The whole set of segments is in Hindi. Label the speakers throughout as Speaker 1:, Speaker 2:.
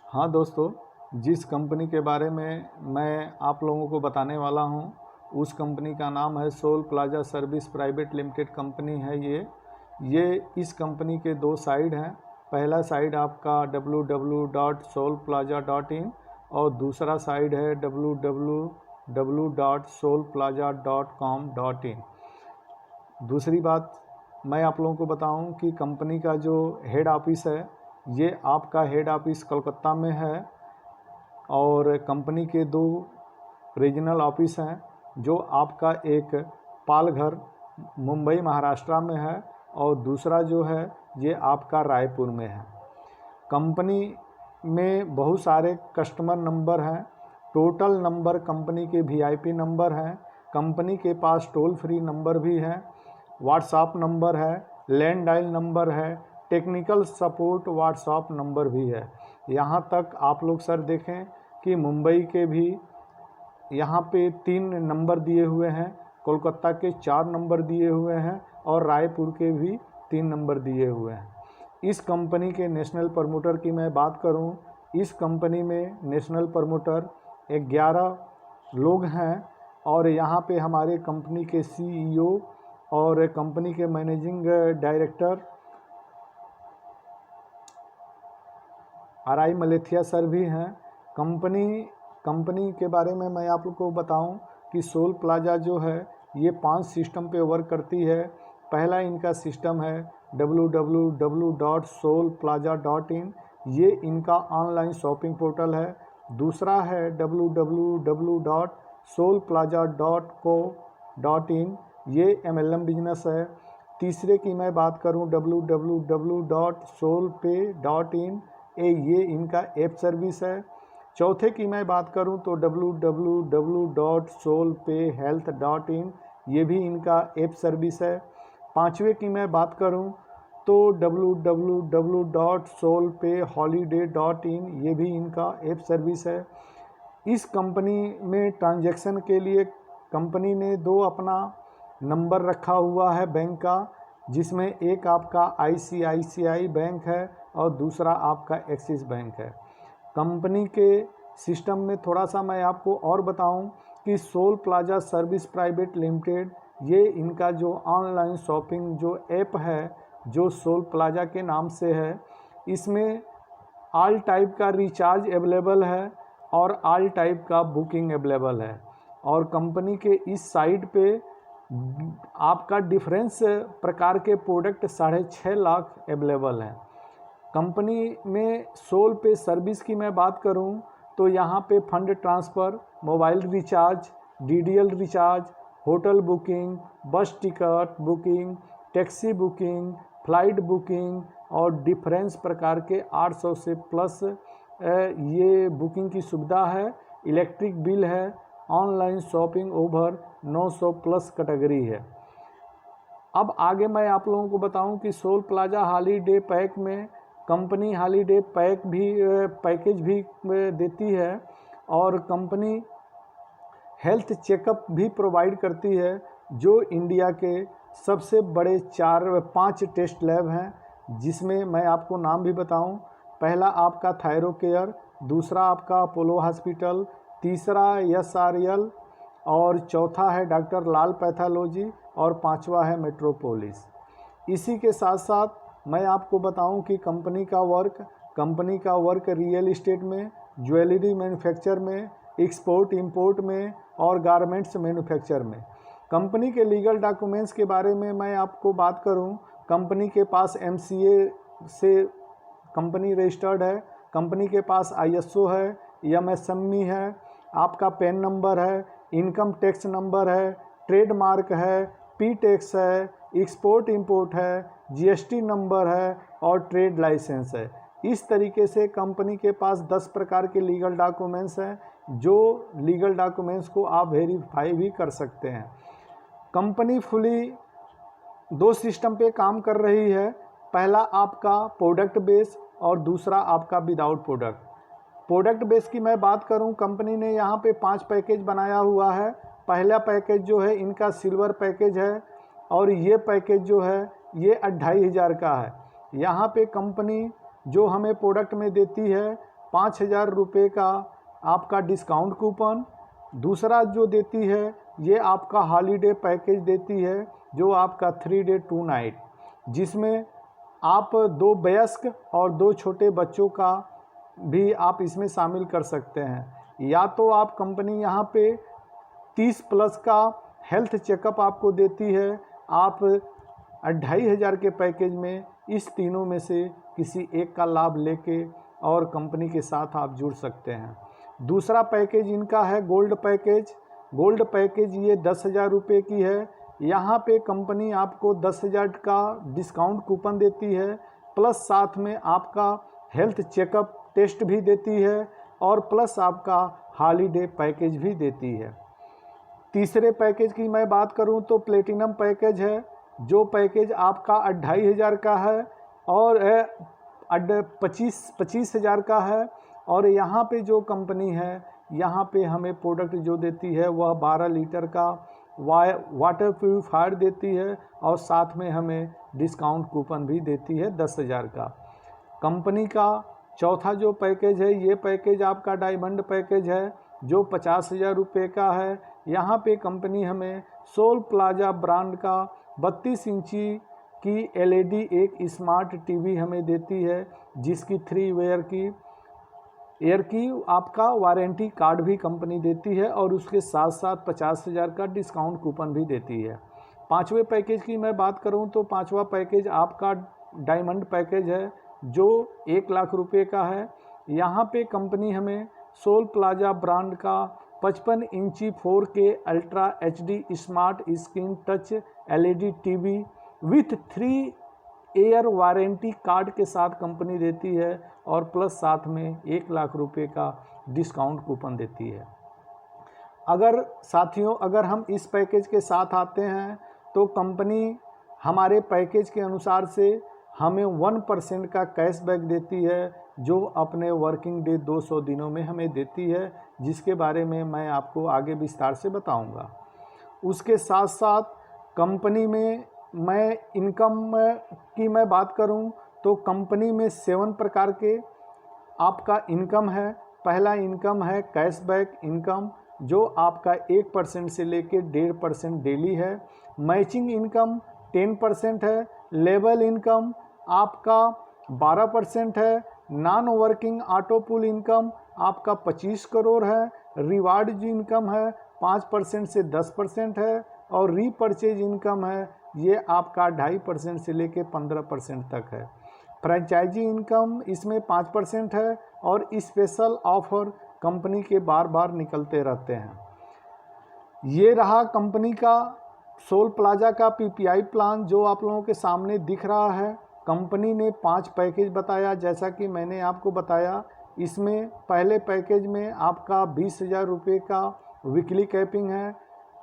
Speaker 1: हाँ दोस्तों, जिस कंपनी के बारे में मैं आप लोगों को बताने वाला हूँ उस कंपनी का नाम है Sol Plaza Service Private Limited company है। ये इस कंपनी के दो साइड हैं। पहला साइड आपका www.solplaza.in और दूसरा साइड है www.solplaza.com.in। दूसरी बात मैं आप लोगों को बताऊं कि कंपनी का जो हेड ऑफिस है ये आपका हेड ऑफिस कोलकाता में है और कंपनी के दो रीजनल ऑफिस हैं जो आपका एक पालघर मुंबई महाराष्ट्र में है और दूसरा जो है ये आपका रायपुर में है। कंपनी में बहुत सारे कस्टमर नंबर हैं। टोटल नंबर कंपनी के वीआईपी नंबर हैं। कंपनी के पास टोल फ्री नंबर भी है, व्हाट्सएप नंबर है, लैंडलाइन नंबर है, टेक्निकल सपोर्ट व्हाट्सएप नंबर भी है। यहाँ तक आप लोग सर देखें कि मुंबई के भी यहाँ पे 3 नंबर दिए हुए हैं, कोलकाता के 4 नंबर दिए हुए हैं और रायपुर के भी 3 नंबर दिए हुए हैं। इस कंपनी के नेशनल प्रमोटर की मैं बात करूं, इस कंपनी में नेशनल प्रमोटर 11 लोग हैं और यहाँ पे हमारे कंपनी के सीईओ और कंपनी के मैनेजिंग डायरेक्टर आरआई मलेथिया सर भी हैं। कंपनी के बारे में मैं आप लोग को बताऊं कि सोल प्लाजा जो है ये 5 सिस्टम पे वर्क करती है। पहला इनका सिस्टम है www.solplaza.in, ये इनका ऑनलाइन शॉपिंग पोर्टल है। दूसरा है www.solplaza.co.in, ये MLM बिजनेस है। तीसरे की मैं बात करूं www.solpay.in, ये इनका ऐप सर्विस है। चौथे की मैं बात करूं तो www.solpayhealth.in, ये भी इनका ऐप सर्विस है। पांचवे की मैं बात करूं तो www.solpayholiday.in, ये भी इनका ऐप सर्विस है। इस कंपनी में ट्रांजैक्शन के लिए कंपनी ने 2 अपना नंबर रखा हुआ है बैंक का, जिसमें एक आपका ICICI बैंक है और दूसरा आपका एक्सिस बैंक है। कंपनी के सिस्टम में थोड़ा सा मैं आपको और बताऊं कि Sol Plaza Service Private Limited, ये इनका जो ऑनलाइन शॉपिंग जो ऐप है जो सोल प्लाजा के नाम से है, इसमें ऑल टाइप का रिचार्ज अवेलेबल है और ऑल टाइप का बुकिंग अवेलेबल है। और कंपनी के इस साइट पे आपका डिफरेंस प्रकार के प्रोडक्ट 6.5 लाख अवेलेबल हैं। कंपनी में सोल पे सर्विस की मैं बात करूं तो यहाँ पे fund transfer, mobile recharge, DDL recharge, hotel booking, बस ticket booking, taxi booking, flight booking और डिफरेंस प्रकार के 800 से प्लस ये बुकिंग की सुविधा है। इलेक्ट्रिक बिल है। Online shopping over 900 plus category है। अब आगे मैं आप लोगों को बताऊं कि सोल प्लाजा हॉलीडे पैक में कंपनी हॉलीडे पैकेज भी देती है और कंपनी हेल्थ चेकअप भी प्रोवाइड करती है, जो इंडिया के सबसे बड़े 4-5 टेस्ट लैब हैं, जिसमें मैं आपको नाम भी बताऊं। पहला आपका थायरो केयर, दूसरा आपका अपोलो हॉस्पिटल, तीसरा SRL और चौथा है डॉक्टर लाल पैथोलॉजी और पांचवा है मेट्रोपोलिस। इसी के साथ साथ मैं आपको बताऊं कि कंपनी का वर्क रियल एस्टेट में, ज्वेलरी मैन्युफैक्चर में, एक्सपोर्ट इंपोर्ट में और गारमेंट्स मैन्युफैक्चर में। कंपनी के लीगल डॉक्यूमेंट्स के बारे में मैं आपको बात करूं, कंपनी के पास MCA से कंपनी रजिस्टर्ड है, कंपनी के पास ISO है, MSME है, आपका पैन नंबर है, इनकम टैक्स नंबर है, ट्रेडमार्क है, P टैक्स है, एक्सपोर्ट इंपोर्ट है, GST नंबर है और ट्रेड लाइसेंस है। इस तरीके से कंपनी के पास 10 प्रकार के लीगल डॉक्यूमेंट्स हैं, जो लीगल डॉक्यूमेंट्स को आप वेरीफाई भी कर सकते हैं। कंपनी फुली 2 सिस्टम पे काम कर रही है। पहला आपका प्रोडक्ट बेस और दूसरा आपका विदाउट प्रोडक्ट। प्रोडक्ट बेस की मैं बात करूं, कंपनी ने यहाँ पे 5 पैकेज बनाया हुआ है। पहला पैकेज जो है इनका सिल्वर पैकेज है और ये पैकेज जो है ये 2500 का है। यहाँ पे कंपनी जो हमें प्रोडक्ट में देती है 5,000 रुपये का आपका डिस्काउंट कूपन। दूसरा जो देती है ये आपका हॉलीडे पैकेज देती है, जो आपका 3 डे 2 नाइट, जिसमें आप 2 वयस्क और 2 छोटे बच्चों का भी आप इसमें शामिल कर सकते हैं। या तो आप कंपनी यहाँ पे 30+ का हेल्थ चेकअप आपको देती है। आप 2,500 के पैकेज में इस तीनों में से किसी एक का लाभ लेके और कंपनी के साथ आप जुड़ सकते हैं। दूसरा पैकेज इनका है गोल्ड पैकेज। गोल्ड पैकेज ये 10,000 रुपये की है। यहाँ पे कंपनी आपको 10,000 का डिस्काउंट कूपन देती है, प्लस साथ में आपका हेल्थ चेकअप टेस्ट भी देती है और प्लस आपका हॉलीडे पैकेज भी देती है। तीसरे पैकेज की मैं बात करूं तो प्लेटिनम पैकेज है, जो पैकेज आपका 2,500 का है और 25,000 का है। और यहाँ पे जो कंपनी है, यहाँ पे हमें प्रोडक्ट जो देती है वह 12 लीटर का वाटर प्यूरीफायर देती है और साथ में हमें डिस्काउंट कूपन भी देती है 10,000 का। कंपनी का चौथा जो पैकेज है, ये पैकेज आपका डायमंड पैकेज है, जो 50,000 रुपये का है। यहाँ पे कंपनी हमें सोल प्लाजा ब्रांड का 32 इंची की LED एक स्मार्ट टीवी हमें देती है, जिसकी 3 ईयर की आपका वारंटी कार्ड भी कंपनी देती है और उसके साथ साथ 50,000 का डिस्काउंट कूपन भी देती है। पांचवें पैकेज की मैं बात करूं तो पांचवा पैकेज आपका डायमंड पैकेज है, जो 1 लाख रुपये का है। यहाँ पे कंपनी हमें सोल प्लाजा ब्रांड का 55 इंची 4K ultra HD smart screen touch LED TV with 3 year warranty card के साथ कंपनी देती है और प्लस साथ में 1 लाख रुपये का डिस्काउंट कूपन देती है। अगर साथियों, अगर हम इस पैकेज के साथ आते हैं तो कंपनी हमारे पैकेज के अनुसार से हमें 1% का कैशबैक देती है, जो अपने वर्किंग डे 200 दिनों में हमें देती है, जिसके बारे में मैं आपको आगे विस्तार से बताऊंगा। उसके साथ साथ कंपनी में मैं इनकम की मैं बात करूं तो कंपनी में 7 प्रकार के आपका इनकम है। पहला इनकम है कैशबैक इनकम, जो आपका 1% से लेकर 1.5% डेली है। मैचिंग इनकम 10% है। लेवल इनकम आपका 12% है। नॉन वर्किंग ऑटो पुल इनकम आपका 25 करोड़ है। रिवार्ड इनकम है 5% से 10% है और रीपर्चेज इनकम है, ये आपका 2.5% से लेकर 15% तक है। फ्रेंचाइजी इनकम इसमें 5% है और स्पेशल ऑफर कंपनी के बार बार निकलते रहते हैं। ये रहा कंपनी का सोल प्लाजा का PPI प्लान, जो आप लोगों के सामने दिख रहा है। कंपनी ने 5 पैकेज बताया, जैसा कि मैंने आपको बताया। इसमें पहले पैकेज में आपका 20,000 रुपये का वीकली कैपिंग है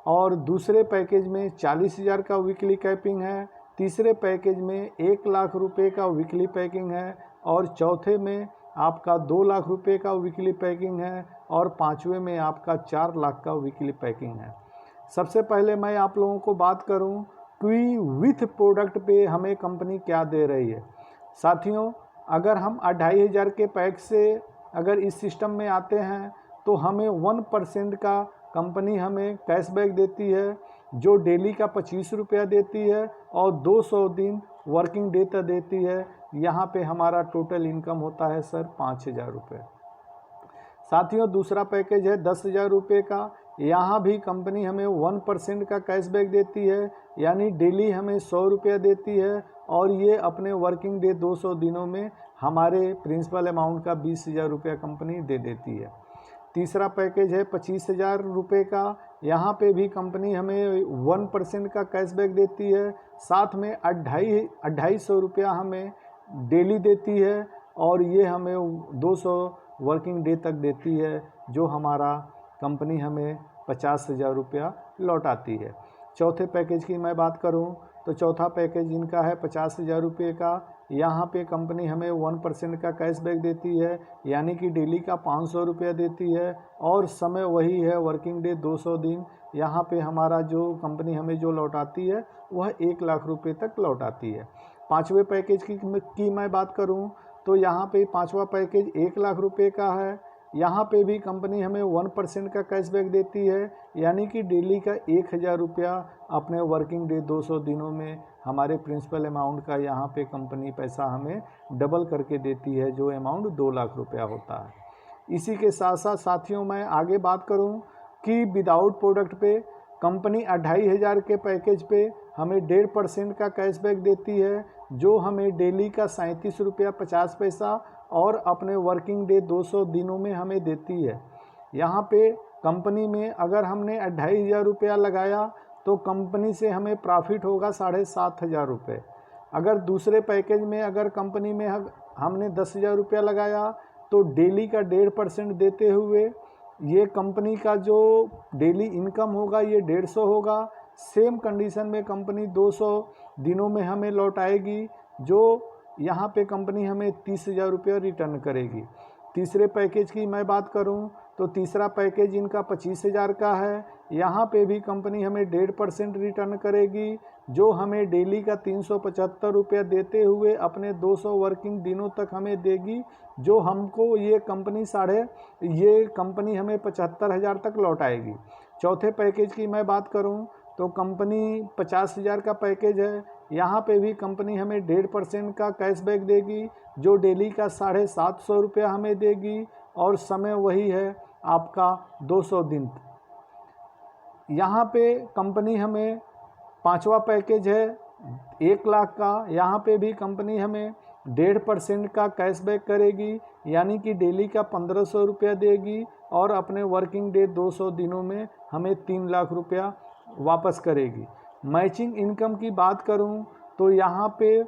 Speaker 1: और दूसरे पैकेज में 40,000 का वीकली कैपिंग है। तीसरे पैकेज में 1 लाख रुपये का वीकली पैकिंग है और चौथे में आपका 2 लाख रुपये का वीकली पैकिंग है और पांचवें में आपका 4 लाख का वीकली पैकिंग है। सबसे पहले मैं आप लोगों को बात करूं कि विथ प्रोडक्ट पे हमें कंपनी क्या दे रही है। साथियों, अगर हम 2,500 के पैक से अगर इस सिस्टम में आते हैं तो हमें 1% का कंपनी हमें कैशबैक देती है, जो डेली का 25 रुपया देती है और 200 दिन वर्किंग डे तक देती है। यहाँ पे हमारा टोटल इनकम होता है सर 5,000 रुपये। साथियों, दूसरा पैकेज है 10,000 रुपये का। यहाँ भी कंपनी हमें 1% का कैशबैक देती है, यानी डेली हमें 100 रुपया देती है और ये अपने वर्किंग डे 200 दिनों में हमारे प्रिंसिपल अमाउंट का 20,000 रुपया कंपनी दे देती है। तीसरा पैकेज है 25,000 रुपये का। यहाँ पे भी कंपनी हमें 1% का कैशबैक देती है, साथ में 2,500 रुपया हमें डेली देती है और ये हमें 200 वर्किंग डे तक देती है, जो हमारा कंपनी हमें 50,000 रुपया लौटाती है। चौथे पैकेज की मैं बात करूं तो चौथा पैकेज इनका है 50,000 रुपये का। यहाँ पे कंपनी हमें 1% का कैशबैक देती है, यानी कि डेली का 500 रुपया देती है और समय वही है वर्किंग डे 200 दिन। यहाँ पे हमारा जो कंपनी हमें जो लौटाती है वह 1 लाख रुपये तक लौटाती है। पाँचवें पैकेज की मैं बात करूँ तो यहाँ पे पांचवा पैकेज 1 लाख रुपए का है। यहाँ पे भी कंपनी हमें 1% का कैशबैक देती है, यानी कि डेली का 1000 रुपया अपने वर्किंग डे 200 दिनों में हमारे प्रिंसिपल अमाउंट का यहाँ पे कंपनी पैसा हमें डबल करके देती है, जो अमाउंट 2 लाख रुपया होता है। इसी के साथ साथ साथियों मैं आगे बात करूँ कि विदाउट प्रोडक्ट पे कंपनी 2500 के पैकेज पे हमें 1.5% का कैशबैक देती है, जो हमें डेली का 37 रुपया 50 पैसा और अपने वर्किंग डे 200 दिनों में हमें देती है। यहाँ पे कंपनी में अगर हमने 2500 रुपया लगाया तो कंपनी से हमें प्रॉफिट होगा 7500 रुपये। अगर दूसरे पैकेज में अगर कंपनी में हमने 10,000 रुपया लगाया तो डेली का 1.5% देते हुए ये कंपनी का जो डेली इनकम होगा ये 150 होगा। सेम कंडीशन में कंपनी 200 दिनों में हमें लौटाएगी, जो यहाँ पे कंपनी हमें 30,000 रुपया रिटर्न करेगी। तीसरे पैकेज की मैं बात करूँ तो तीसरा पैकेज इनका 25,000 का है। यहाँ पे भी कंपनी हमें 1.5% रिटर्न करेगी, जो हमें डेली का 375 रुपया देते हुए अपने 200 वर्किंग दिनों तक हमें देगी, जो हमको ये कंपनी हमें 75,000 तक लौटाएगी। चौथे पैकेज की मैं बात करूं तो कंपनी 50,000 का पैकेज है। यहाँ पे भी कंपनी हमें 1.5% का कैशबैक देगी, जो डेली का 750 रुपया हमें देगी और समय वही है आपका 200 दिन। यहाँ पे कंपनी हमें पांचवा पैकेज है 1 लाख का। यहाँ पे भी कंपनी हमें 1.5% का कैशबैक करेगी, यानी कि डेली का 1500 रुपया देगी और अपने वर्किंग डे 200 दिनों में हमें 3 लाख रुपया वापस करेगी। मैचिंग इनकम की बात करूं तो यहाँ पे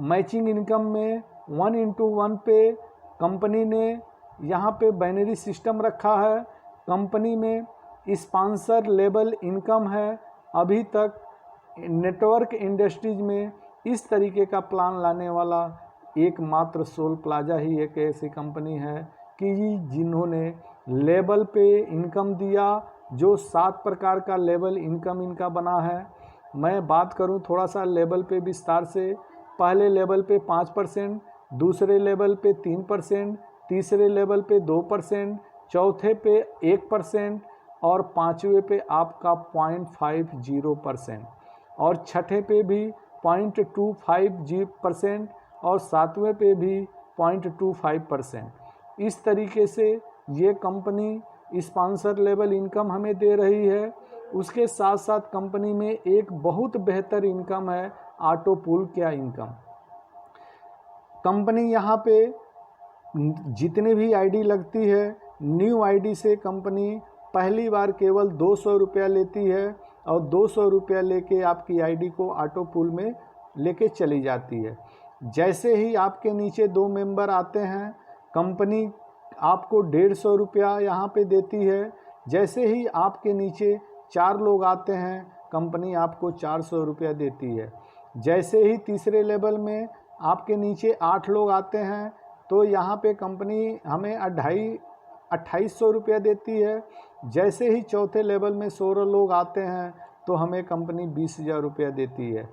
Speaker 1: मैचिंग इनकम में 1:1 पे कंपनी ने यहाँ पे बाइनरी सिस्टम रखा है। कंपनी में स्पॉन्सर लेवल इनकम है। अभी तक नेटवर्क इंडस्ट्रीज में इस तरीके का प्लान लाने वाला एकमात्र सोल प्लाजा ही एक ऐसी कंपनी है कि जिन्होंने लेवल पे इनकम दिया, जो 7 प्रकार का लेवल इनकम इनका बना है। मैं बात करूं थोड़ा सा लेवल पे विस्तार से। पहले लेवल पे 5%, दूसरे लेवल पे 3%, तीसरे लेवल पे 2%, चौथे पे 1% और पाँचवें पे आपका 0.50% और छठे पे भी 0.25% और सातवें पे भी 0.25%। इस तरीके से ये कंपनी स्पॉन्सर लेवल इनकम हमें दे रही है। उसके साथ साथ कंपनी में एक बहुत बेहतर इनकम है ऑटो पूल क्या इनकम। कंपनी यहाँ पे जितने भी आईडी लगती है, न्यू आईडी से कंपनी पहली बार केवल 200 रुपया लेती है और 200 रुपया लेके आपकी आईडी को ऑटो पूल में लेके चली जाती है। जैसे ही आपके नीचे 2 मेंबर आते हैं, कंपनी आपको 150 रुपया यहाँ पे देती है। जैसे ही आपके नीचे 4 लोग आते हैं, कंपनी आपको 400 रुपया देती है। जैसे ही तीसरे लेवल में आपके नीचे 8 लोग आते हैं, तो यहाँ पे कंपनी हमें 2800 रुपया देती है। जैसे ही चौथे लेवल में 16 लोग आते हैं, तो हमें कंपनी 20,000 रुपया देती है।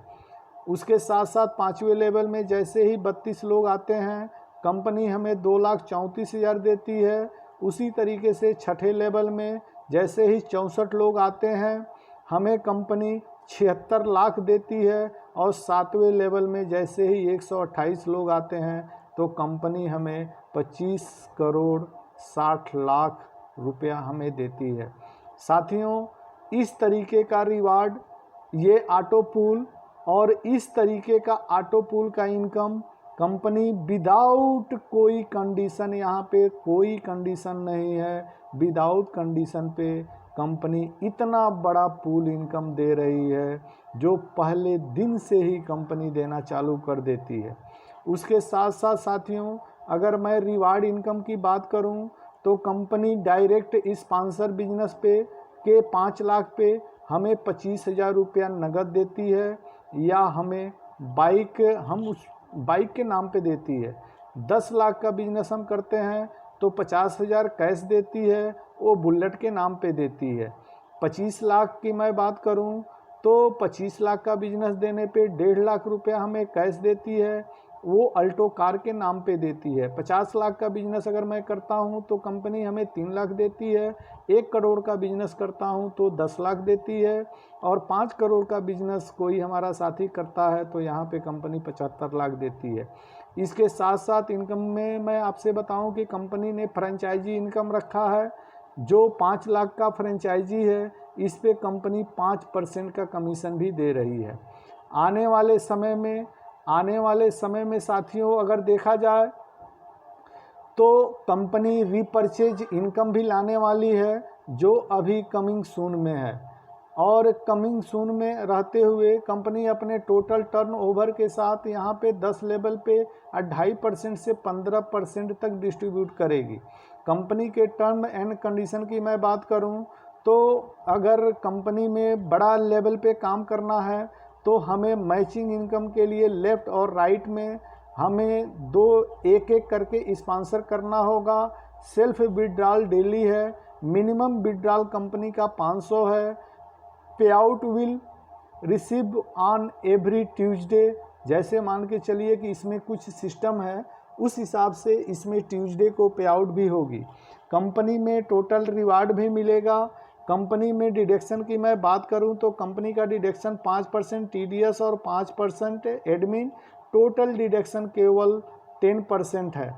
Speaker 1: उसके साथ साथ पाँचवें लेवल में जैसे ही 32 लोग आते हैं, कंपनी हमें 2,34,000 देती है। उसी तरीके से छठे लेवल में जैसे ही 64 लोग आते हैं, हमें कंपनी 76 लाख देती है। और सातवें लेवल में जैसे ही 128 लोग आते हैं, तो कंपनी हमें 25 करोड़ 60 लाख रुपया हमें देती है। साथियों, इस तरीके का रिवार्ड ये ऑटो पूल और इस तरीके का ऑटो पूल का इनकम कंपनी विदाउट कोई कंडीशन, यहाँ पे कोई कंडीशन नहीं है, विदाउट कंडीशन पे कंपनी इतना बड़ा पूल इनकम दे रही है, जो पहले दिन से ही कंपनी देना चालू कर देती है। उसके साथ साथ साथियों, अगर मैं रिवार्ड इनकम की बात करूं, तो कंपनी डायरेक्ट स्पॉन्सर बिजनेस पे के 5 लाख पे हमें 25,000 रुपया नगद देती है, या हमें उस बाइक के नाम पे देती है। 10 लाख का बिजनेस हम करते हैं तो 50,000 कैश देती है, वो बुलेट के नाम पे देती है। 25 लाख की मैं बात करूं तो 25 लाख का बिजनेस देने पे 1.5 लाख रुपया हमें कैश देती है। वो अल्टो कार के नाम पे देती है। 50 लाख का बिजनेस अगर मैं करता हूँ तो कंपनी हमें 3 लाख देती है। 1 करोड़ का बिजनेस करता हूँ तो 10 लाख देती है, और 5 करोड़ का बिजनेस कोई हमारा साथी करता है तो यहाँ पे कंपनी 75 लाख देती है। इसके साथ साथ इनकम में मैं आपसे बताऊं कि कंपनी ने फ्रेंचाइजी इनकम रखा है। जो 5 लाख का फ्रेंचाइजी है, इस पे कंपनी 5% का कमीशन भी दे रही है। आने वाले समय में साथियों अगर देखा जाए तो कंपनी रीपरचेज इनकम भी लाने वाली है, जो अभी कमिंग सून में है। और कमिंग सून में रहते हुए कंपनी अपने टोटल टर्नओवर के साथ यहाँ पे 10 लेवल पे 2.5% से 15% तक डिस्ट्रीब्यूट करेगी। कंपनी के टर्म एंड कंडीशन की मैं बात करूँ तो अगर कंपनी में बड़ा लेवल पे काम करना है तो हमें मैचिंग इनकम के लिए लेफ़्ट और राइट में हमें एक एक करके स्पॉन्सर करना होगा। सेल्फ विड्रॉल डेली है, मिनिमम विड्रॉल कंपनी का 500 है। पे out will receive on every Tuesday. जैसे मान के चलिए कि इसमें कुछ सिस्टम है, उस हिसाब से इसमें ट्यूसडे को पे आउट भी होगी। कंपनी में टोटल रिवार्ड भी मिलेगा। कंपनी में डिडक्शन की मैं बात करूं तो कंपनी का डिडक्शन 5% टीडीएस और 5% एडमिन, टोटल डिडक्शन केवल 10% है।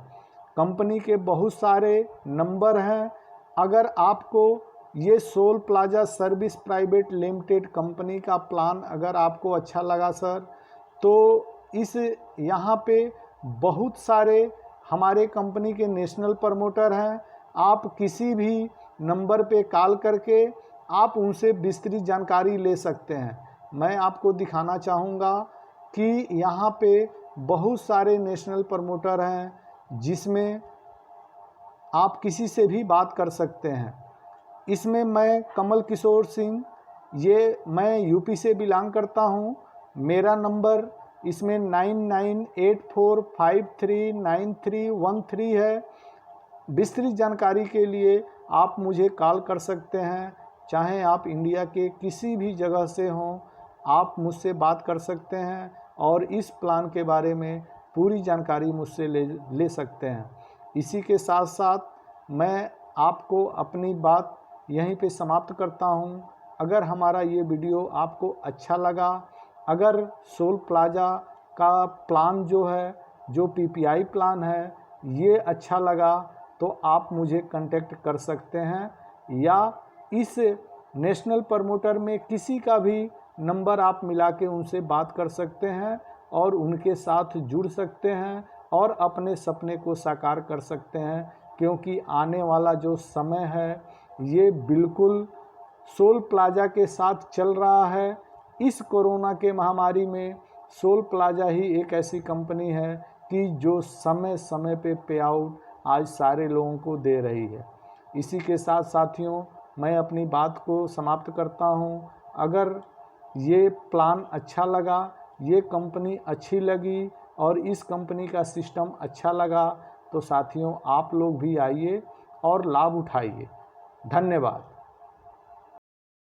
Speaker 1: कंपनी के बहुत सारे नंबर हैं। अगर आपको ये Sol Plaza Service Private Limited company का प्लान अगर आपको अच्छा लगा सर, तो इस यहाँ पे बहुत सारे हमारे कंपनी के नेशनल प्रमोटर हैं। आप किसी भी नंबर पे कॉल करके आप उनसे विस्तृत जानकारी ले सकते हैं। मैं आपको दिखाना चाहूँगा कि यहाँ पे बहुत सारे नेशनल प्रमोटर हैं, जिसमें आप किसी से भी बात कर सकते हैं। इसमें मैं कमल किशोर सिंह, मैं यूपी से बिलोंग करता हूँ। मेरा नंबर इसमें 9984539313 है। विस्तृत जानकारी के लिए आप मुझे कॉल कर सकते हैं। चाहे आप इंडिया के किसी भी जगह से हों, आप मुझसे बात कर सकते हैं और इस प्लान के बारे में पूरी जानकारी मुझसे ले सकते हैं। इसी के साथ साथ मैं आपको अपनी बात यहीं पे समाप्त करता हूं। अगर हमारा ये वीडियो आपको अच्छा लगा, अगर सोल प्लाजा का प्लान जो है, जो पीपीआई प्लान है, ये अच्छा लगा तो आप मुझे कांटेक्ट कर सकते हैं, या इस नेशनल प्रमोटर में किसी का भी नंबर आप मिला के उनसे बात कर सकते हैं और उनके साथ जुड़ सकते हैं और अपने सपने को साकार कर सकते हैं। क्योंकि आने वाला जो समय है ये बिल्कुल सोल प्लाजा के साथ चल रहा है। इस कोरोना के महामारी में सोल प्लाजा ही एक ऐसी कंपनी है कि जो समय समय पे आउट आज सारे लोगों को दे रही है। इसी के साथ साथियों मैं अपनी बात को समाप्त करता हूं। अगर ये प्लान अच्छा लगा, ये कंपनी अच्छी लगी और इस कंपनी का सिस्टम अच्छा लगा तो साथियों आप लोग भी आइए और लाभ उठाइए। धन्यवाद।